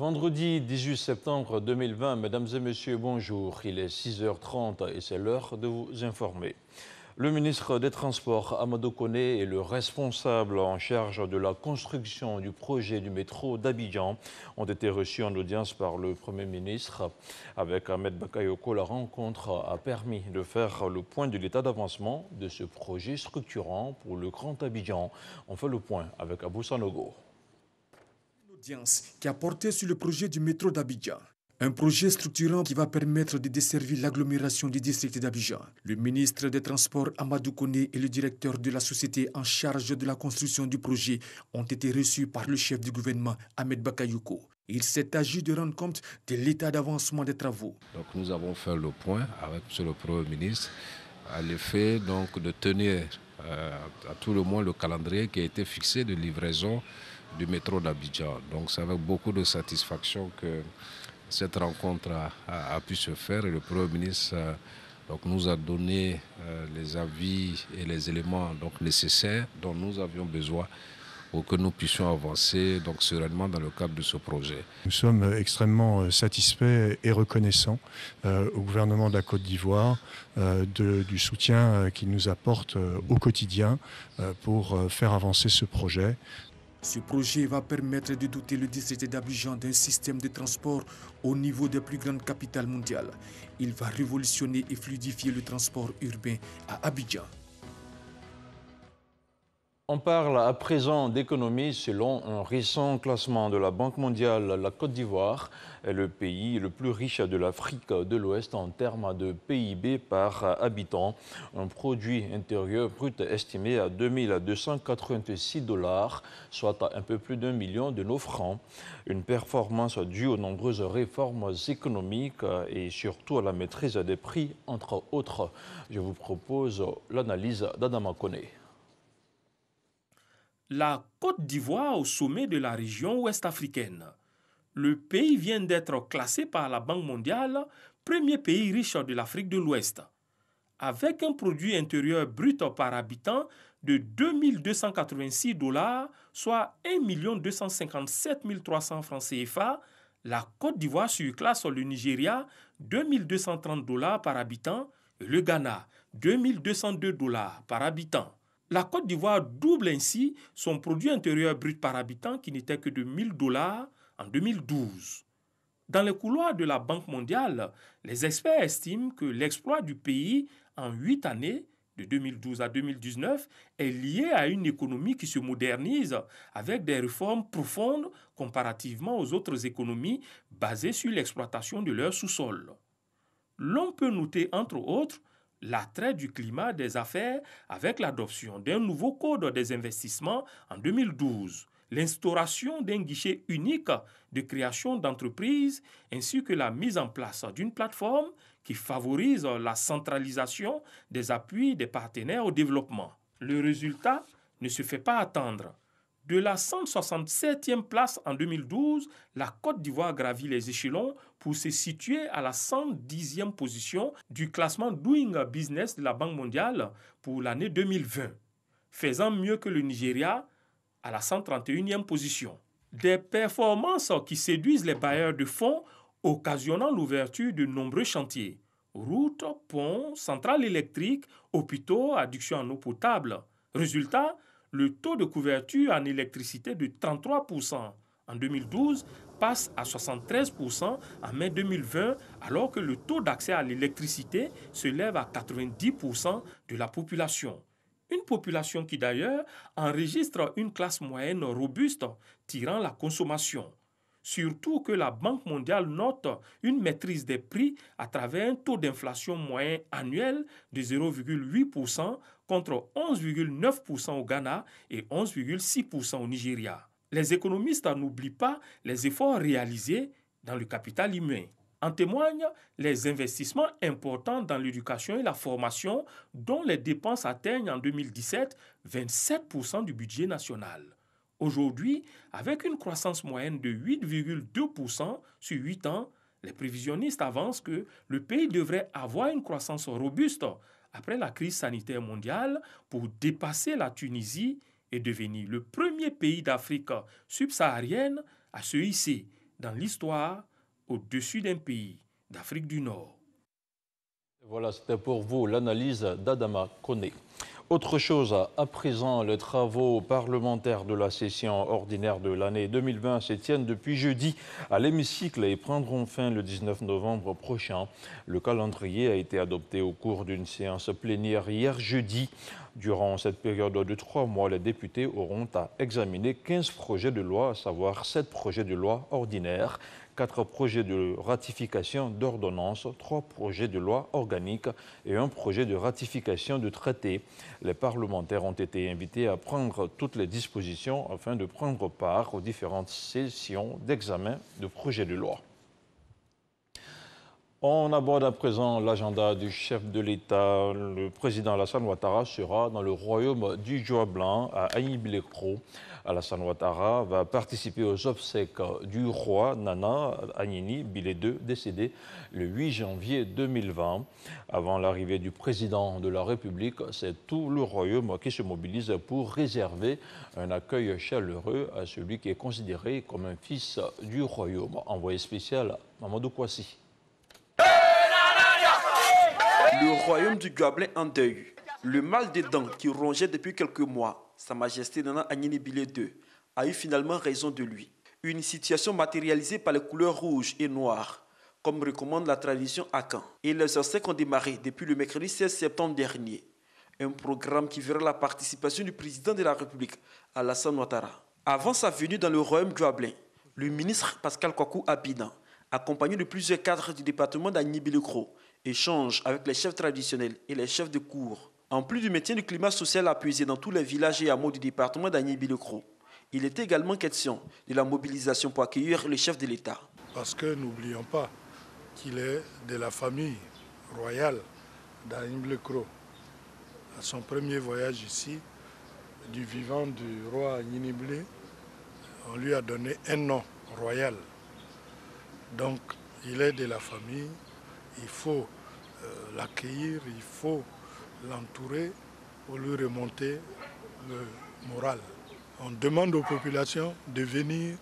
Vendredi 18 septembre 2020, mesdames et messieurs, bonjour. Il est 6h30 et c'est l'heure de vous informer. Le ministre des Transports, Amadou Koné, et le responsable en charge de la construction du projet du métro d'Abidjan ont été reçus en audience par le Premier ministre. Avec Ahmed Bakayoko, la rencontre a permis de faire le point de l'état d'avancement de ce projet structurant pour le Grand Abidjan. On fait le point avec Abou Sanogo. Qui a porté sur le projet du métro d'Abidjan. Un projet structurant qui va permettre de desservir l'agglomération du district d'Abidjan. Le ministre des Transports, Amadou Koné, et le directeur de la société en charge de la construction du projet ont été reçus par le chef du gouvernement, Ahmed Bakayoko. Il s'est agi de rendre compte de l'état d'avancement des travaux. Donc nous avons fait le point avec M. le Premier ministre à l'effet de tenir à tout le moins le calendrier qui a été fixé de livraison du métro d'Abidjan. Donc c'est avec beaucoup de satisfaction que cette rencontre a pu se faire et le Premier ministre nous a donné les avis et les éléments nécessaires dont nous avions besoin pour que nous puissions avancer sereinement dans le cadre de ce projet. Nous sommes extrêmement satisfaits et reconnaissants au gouvernement de la Côte d'Ivoire du soutien qu'il nous apporte au quotidien pour faire avancer ce projet. Ce projet va permettre de doter le district d'Abidjan d'un système de transport au niveau des plus grandes capitales mondiales. Il va révolutionner et fluidifier le transport urbain à Abidjan. On parle à présent d'économie. Selon un récent classement de la Banque mondiale, la Côte d'Ivoire est le pays le plus riche de l'Afrique de l'Ouest en termes de PIB par habitant. Un produit intérieur brut estimé à 2286 $, soit un peu plus d'1 million de nos francs. Une performance due aux nombreuses réformes économiques et surtout à la maîtrise des prix, entre autres. Je vous propose l'analyse d'Adama Koné. La Côte d'Ivoire au sommet de la région ouest-africaine. Le pays vient d'être classé par la Banque mondiale premier pays riche de l'Afrique de l'Ouest. Avec un produit intérieur brut par habitant de 2286 $, soit 1 257 300 francs CFA, la Côte d'Ivoire surclasse le Nigeria 2230 $ par habitant et le Ghana 2202 $ par habitant. La Côte d'Ivoire double ainsi son produit intérieur brut par habitant qui n'était que de 1 000 $ en 2012. Dans les couloirs de la Banque mondiale, les experts estiment que l'exploit du pays en 8 années, de 2012 à 2019, est lié à une économie qui se modernise avec des réformes profondes comparativement aux autres économies basées sur l'exploitation de leur sous-sol. L'on peut noter entre autres l'attrait du climat des affaires avec l'adoption d'un nouveau code des investissements en 2012, l'instauration d'un guichet unique de création d'entreprises ainsi que la mise en place d'une plateforme qui favorise la centralisation des appuis des partenaires au développement. Le résultat ne se fait pas attendre. De la 167e place en 2012, la Côte d'Ivoire gravit les échelons pour se situer à la 110e position du classement Doing Business de la Banque mondiale pour l'année 2020, faisant mieux que le Nigeria à la 131e position. Des performances qui séduisent les bailleurs de fonds, occasionnant l'ouverture de nombreux chantiers. Routes, ponts, centrales électriques, hôpitaux, adduction en eau potable. Résultat, le taux de couverture en électricité de 33% en 2012 passe à 73% en mai 2020, alors que le taux d'accès à l'électricité se lève à 90% de la population. Une population qui d'ailleurs enregistre une classe moyenne robuste tirant la consommation. Surtout que la Banque mondiale note une maîtrise des prix à travers un taux d'inflation moyen annuel de 0,8% contre 11,9% au Ghana et 11,6% au Nigeria. Les économistes n'oublient pas les efforts réalisés dans le capital humain. En témoignent les investissements importants dans l'éducation et la formation dont les dépenses atteignent en 2017 27% du budget national. Aujourd'hui, avec une croissance moyenne de 8,2% sur 8 ans, les prévisionnistes avancent que le pays devrait avoir une croissance robuste après la crise sanitaire mondiale pour dépasser la Tunisie et devenir le premier pays d'Afrique subsaharienne à se hisser dans l'histoire au-dessus d'un pays d'Afrique du Nord. Voilà, c'était pour vous l'analyse d'Adama Koné. Autre chose, à présent, les travaux parlementaires de la session ordinaire de l'année 2020 se tiennent depuis jeudi à l'hémicycle et prendront fin le 19 novembre prochain. Le calendrier a été adopté au cours d'une séance plénière hier jeudi. Durant cette période de 3 mois, les députés auront à examiner 15 projets de loi, à savoir 7 projets de loi ordinaires, 4 projets de ratification d'ordonnances, 3 projets de loi organique et 1 projet de ratification de traité. Les parlementaires ont été invités à prendre toutes les dispositions afin de prendre part aux différentes sessions d'examen de projets de loi. On aborde à présent l'agenda du chef de l'État. Le président Alassane Ouattara sera dans le royaume du Joie Blanc à Agny-Bilekro. Alassane Ouattara va participer aux obsèques du roi Nana Agnini Bilé II, décédé le 8 janvier 2020. Avant l'arrivée du président de la République, c'est tout le royaume qui se mobilise pour réserver un accueil chaleureux à celui qui est considéré comme un fils du royaume. Envoyé spécial Mamadou Kouassi. Le royaume du Gabelin en deuil. Le mal des dents qui rongeait depuis quelques mois, Sa Majesté Nana Agnini Bilé II, a eu finalement raison de lui. Une situation matérialisée par les couleurs rouges et noires, comme recommande la tradition Akan. Et les obsèques ont démarré depuis le mercredi 16 septembre dernier. Un programme qui verra la participation du président de la République, Alassane Ouattara. Avant sa venue dans le royaume du Gabelin, le ministre Pascal Kwaku Abidjan, accompagné de plusieurs cadres du département d'Agny-Bilekro, échange avec les chefs traditionnels et les chefs de cour. En plus du maintien du climat social apaisé dans tous les villages et hameaux du département d'Agny-Bilekro, il est également question de la mobilisation pour accueillir le chef de l'État. Parce que n'oublions pas qu'il est de la famille royale d'Agny-Bilekro. À son premier voyage ici, du vivant du roi Agnini Bilé, on lui a donné un nom royal. Donc, il est de la famille, il faut l'accueillir, il faut l'entourer pour lui remonter le moral. On demande aux populations de venir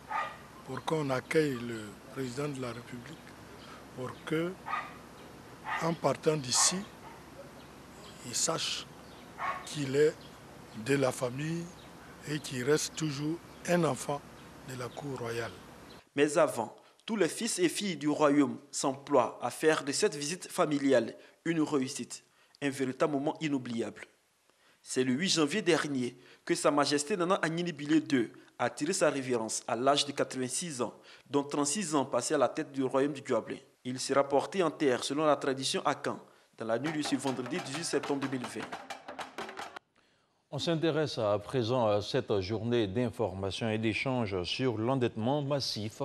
pour qu'on accueille le président de la République, pour que, en partant d'ici, il sache qu'il est de la famille et qu'il reste toujours un enfant de la cour royale. Mais avant, tous les fils et filles du royaume s'emploient à faire de cette visite familiale une réussite, un véritable moment inoubliable. C'est le 8 janvier dernier que Sa Majesté Nana Agnini Bilé II a tiré sa révérence à l'âge de 86 ans, dont 36 ans passés à la tête du royaume du Gabelin. Il sera porté en terre selon la tradition Akan, dans la nuit de ce vendredi 18 septembre 2020. On s'intéresse à présent à cette journée d'information et d'échange sur l'endettement massif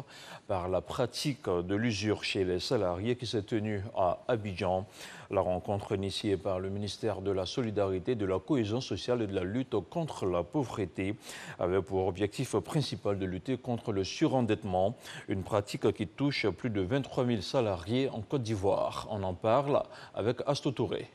par la pratique de l'usure chez les salariés qui s'est tenue à Abidjan. La rencontre initiée par le ministère de la Solidarité, de la Cohésion sociale et de la lutte contre la pauvreté avait pour objectif principal de lutter contre le surendettement, une pratique qui touche plus de 23 000 salariés en Côte d'Ivoire. On en parle avec Asto Touré.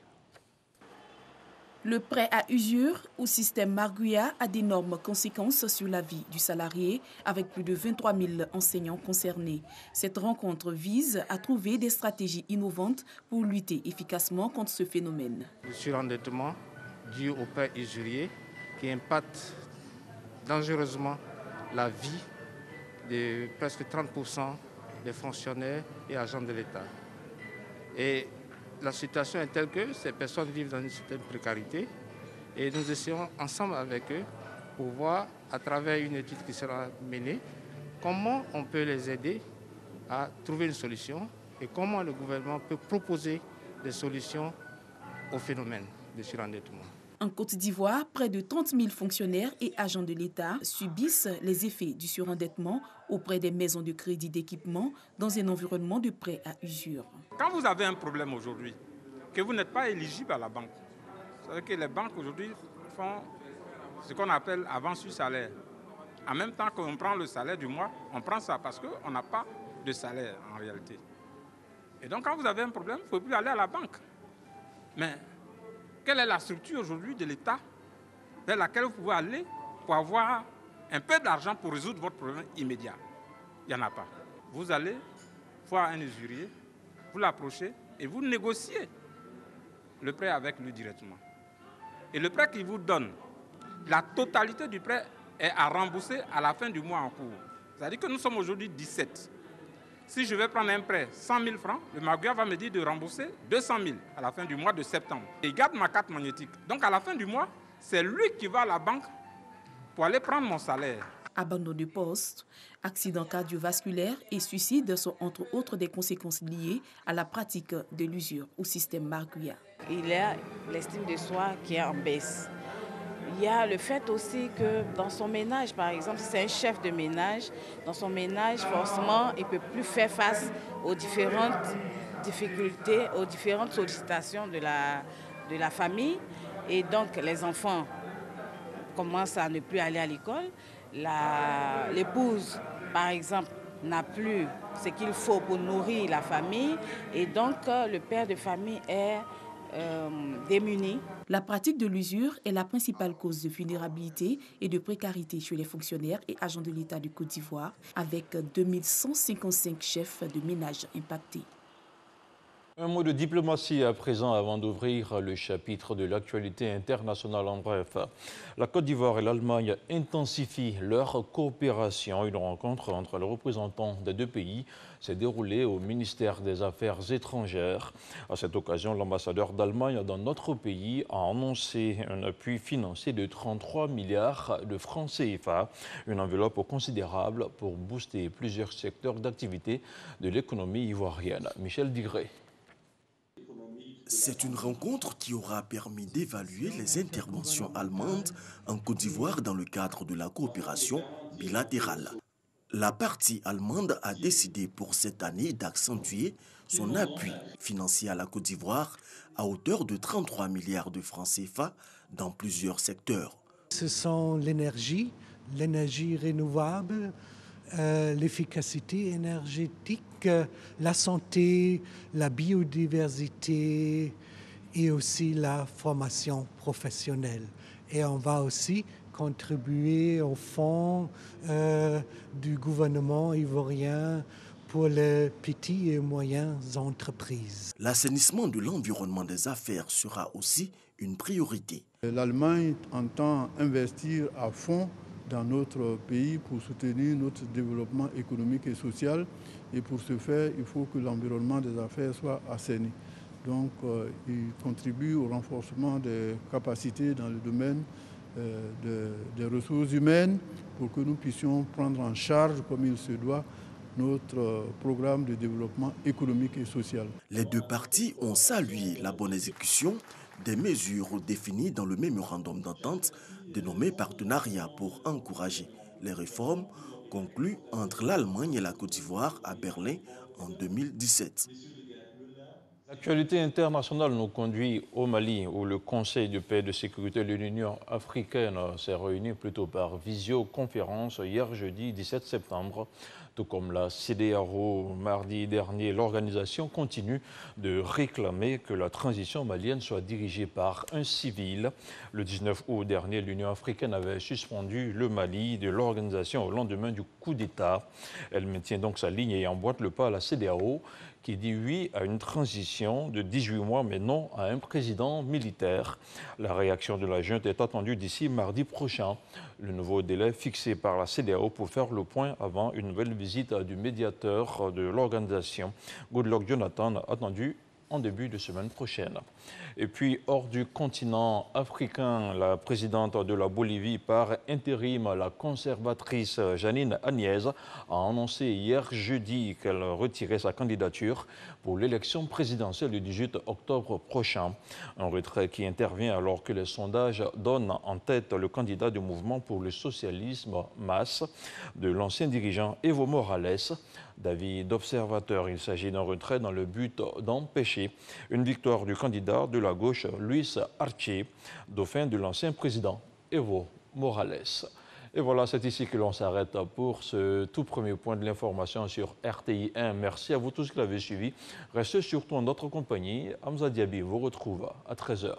Le prêt à usure ou système Marguia a d'énormes conséquences sur la vie du salarié, avec plus de 23 000 enseignants concernés. Cette rencontre vise à trouver des stratégies innovantes pour lutter efficacement contre ce phénomène. Le surendettement dû au prêt usurier qui impacte dangereusement la vie de presque 30% des fonctionnaires et agents de l'État. Et la situation est telle que ces personnes vivent dans une certaine précarité et nous essayons ensemble avec eux pour voir, à travers une étude qui sera menée, comment on peut les aider à trouver une solution et comment le gouvernement peut proposer des solutions au phénomène de surendettement. En Côte d'Ivoire, près de 30 000 fonctionnaires et agents de l'État subissent les effets du surendettement auprès des maisons de crédit d'équipement dans un environnement de prêt à usure. Quand vous avez un problème aujourd'hui, que vous n'êtes pas éligible à la banque, c'est-à-dire que les banques aujourd'hui font ce qu'on appelle avance sur salaire. En même temps qu'on prend le salaire du mois, on prend ça parce qu'on n'a pas de salaire en réalité. Et donc quand vous avez un problème, il ne faut plus aller à la banque. Mais quelle est la structure aujourd'hui de l'État vers laquelle vous pouvez aller pour avoir un peu d'argent pour résoudre votre problème immédiat? Il n'y en a pas. vous allez voir un usurier, vous l'approchez et vous négociez le prêt avec lui directement. Et le prêt qu'il vous donne, la totalité du prêt est à rembourser à la fin du mois en cours. C'est-à-dire que nous sommes aujourd'hui 17. Si je vais prendre un prêt 100 000 francs, le Magua va me dire de rembourser 200 000 à la fin du mois de septembre. Et il garde ma carte magnétique. Donc à la fin du mois, c'est lui qui va à la banque pour aller prendre mon salaire. Abandon de poste, accident cardiovasculaire et suicide sont entre autres des conséquences liées à la pratique de l'usure au système Marguya. Il y a l'estime de soi qui est en baisse. Il y a le fait aussi que dans son ménage, par exemple, si c'est un chef de ménage, dans son ménage, forcément, il ne peut plus faire face aux différentes difficultés, aux différentes sollicitations de la famille. Et donc, les enfants commencent à ne plus aller à l'école. L'épouse, par exemple, n'a plus ce qu'il faut pour nourrir la famille. Et donc, le père de famille est démunis. La pratique de l'usure est la principale cause de vulnérabilité et de précarité chez les fonctionnaires et agents de l'État de Côte d'Ivoire, avec 2155 chefs de ménage impactés. Un mot de diplomatie à présent avant d'ouvrir le chapitre de l'actualité internationale en bref. La Côte d'Ivoire et l'Allemagne intensifient leur coopération. Une rencontre entre les représentants des deux pays s'est déroulée au ministère des Affaires étrangères. À cette occasion, l'ambassadeur d'Allemagne dans notre pays a annoncé un appui financier de 33 milliards de francs CFA, une enveloppe considérable pour booster plusieurs secteurs d'activité de l'économie ivoirienne. Michel Digré. C'est une rencontre qui aura permis d'évaluer les interventions allemandes en Côte d'Ivoire dans le cadre de la coopération bilatérale. La partie allemande a décidé pour cette année d'accentuer son appui financier à la Côte d'Ivoire à hauteur de 33 milliards de francs CFA dans plusieurs secteurs. Ce sont l'énergie renouvelable, l'efficacité énergétique, la santé, la biodiversité et aussi la formation professionnelle. Et on va aussi contribuer au fonds du gouvernement ivoirien pour les petites et moyennes entreprises. L'assainissement de l'environnement des affaires sera aussi une priorité. L'Allemagne entend investir à fond dans notre pays pour soutenir notre développement économique et social. Et pour ce faire, il faut que l'environnement des affaires soit assaini. Donc, il contribue au renforcement des capacités dans le domaine des ressources humaines pour que nous puissions prendre en charge, comme il se doit, notre programme de développement économique et social. Les deux parties ont salué la bonne exécution des mesures définies dans le mémorandum d'entente dénommé Partenariat pour encourager les réformes conclues entre l'Allemagne et la Côte d'Ivoire à Berlin en 2017. L'actualité internationale nous conduit au Mali, où le Conseil de paix et de sécurité de l'Union africaine s'est réuni plutôt par visioconférence hier jeudi 17 septembre. Tout comme la CEDEAO mardi dernier, l'organisation continue de réclamer que la transition malienne soit dirigée par un civil. Le 19 août dernier, l'Union africaine avait suspendu le Mali de l'organisation au lendemain du coup d'État. Elle maintient donc sa ligne et emboîte le pas à la CEDEAO, qui dit oui à une transition de 18 mois, mais non à un président militaire. La réaction de la junte est attendue d'ici mardi prochain. Le nouveau délai fixé par la CEDEAO pour faire le point avant une nouvelle visite du médiateur de l'organisation, Goodluck Jonathan, attendu en début de semaine prochaine. Et puis, hors du continent africain, la présidente de la Bolivie par intérim, la conservatrice Janine Áñez, a annoncé hier jeudi qu'elle retirait sa candidature pour l'élection présidentielle du 18 octobre prochain. Un retrait qui intervient alors que les sondages donnent en tête le candidat du mouvement pour le socialisme MAS de l'ancien dirigeant Evo Morales. D'avis d'observateurs, il s'agit d'un retrait dans le but d'empêcher une victoire du candidat de la gauche, Luis Arce, dauphin de l'ancien président Evo Morales. Et voilà, c'est ici que l'on s'arrête pour ce tout premier point de l'information sur RTI 1. Merci à vous tous qui l'avez suivi. Restez surtout en notre compagnie. Hamza Diaby vous retrouve à 13h.